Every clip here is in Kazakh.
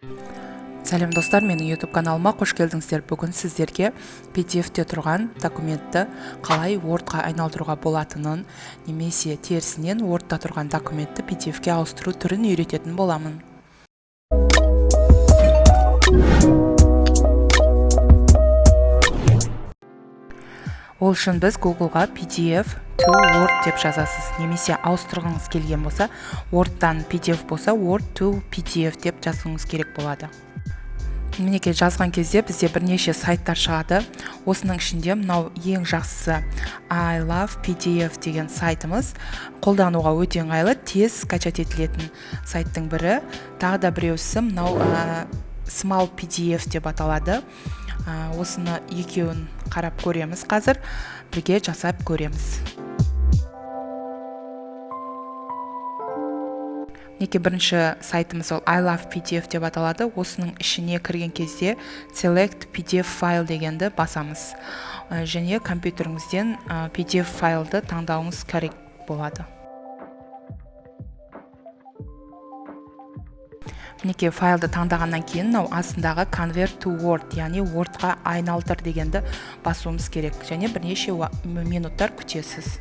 Сәлем достар, менің YouTube каналыма қош келдіңіздер. Бүгін сіздерге PDF-те тұрған документті қалай Word-ға айналдыруға болатынын, немесе терісінен Word-та тұрған документті PDF-ке ауыстыру түрін үйрететін боламын. Ол үшін біз Google-ға PDF to Word деп жазасыз. Немесе ауыстырғыңыз келген болса, Word-тан PDF болса, Word to PDF деп жазуыңыз керек болады. Мінекей жазған кезде бізде бірнеше сайттар шығады. Осының ішінде мынау ең жақсысы I Love PDF деген сайтымыз. Қолдануға өте ыңғайлы, тез скачать етілетін сайттың бірі. Тағы да біреусі мынау Small PDF деп аталады. Осыны екеуін қарап көреміз қазір. Бірге жасап көреміз. Неке бірінші сайтымыз ол I Love PDF деп аталады. Осының ішіне кірген кезде Select PDF файл дегенді басамыз. Және компьютеріңізден PDF файлды таңдауыңыз керек болады. Неке файлды таңдағаннан кейін астындағы Convert to Word, яғни Word-ға айналдыр дегенді басуымыз керек. Және бірнеше минуттар күтесіз.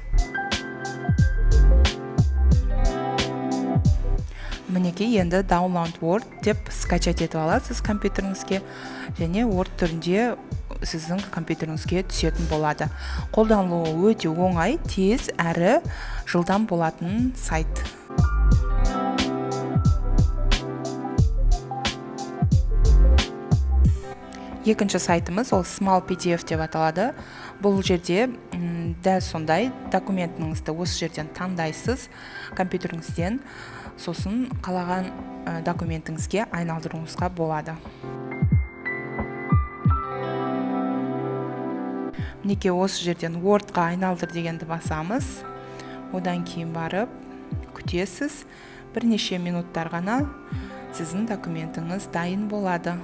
Мінекей енді Download Word деп скачать етіп аласыз компьютеріңізге, және Word түрінде сіздің компьютеріңізге түсетін болады. Қолданылуы өте оңай, тез әрі жылдам болатын сайт. Екінші сайтымыз ол Small PDF деп аталады. Бұл жерде дәл сондай документіңізді осы жерден таңдайсыз компьютеріңізден, сосын қалаған документіңізге айналдыруыңызға болады. Мінекей осы жерден Word-ға айналдыр дегенді басамыз. Одан кейін барып күтесіз. Бірнеше минуттар ғана сіздің документіңіз дайын болады.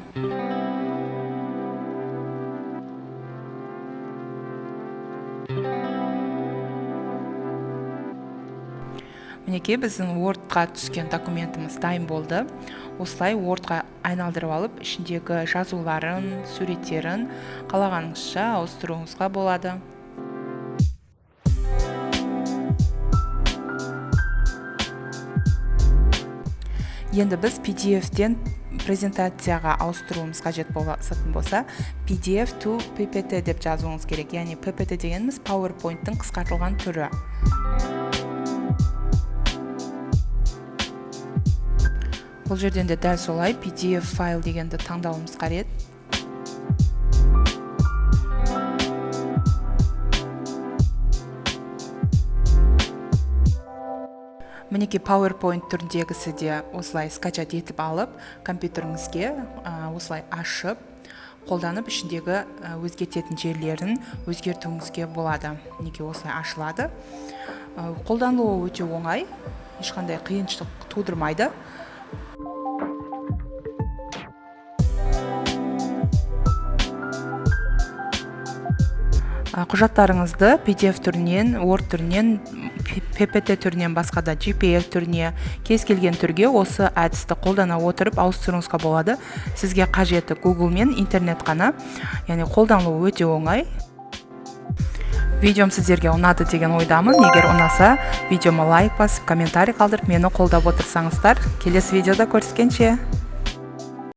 Мінекей біздің Word-ға түскен документіміз дайын болды. Осылай Word-ға айналдырып алып, ішіндегі жазуларын, суреттерін қалағаныңызша ауыстыруыңызға болады. Енді біз PDF-тен презентацияға ауыстыруымыз қажет болатын болса, PDF to PPT деп жазуыңыз керек. Яғни PPT дегеніміз PowerPoint-тың қысқартылған түрі. Бұл жерден де дәл солай PDF файл дегенді таңдауымыз қажет. Мінекей PowerPoint түріндегісі де осылай скачать етіп алып, компьютеріңізге осылай ашып, қолданып ішіндегі өзгертетін жерлерін өзгертуіңізге болады. Мінекей осылай ашылады. Қолданылуы өте оңай, ешқандай қиыншылық тудырмайды. Құжаттарыңызды PDF түрінен, Word түрінен, PPT түрінен басқа да JPEG түріне, кез келген түрге осы әдісті қолдана отырып ауыстыруыңызға болады. Сізге қажеті Google мен интернет қана, яғни қолданылуы өте оңай. Видеом сіздерге ұнады деген ойдамын. Егер ұнаса, видеома лайк басып, комментарий қалдырып, мені қолдап отырсаңыздар. Келесі видеода көріскенше.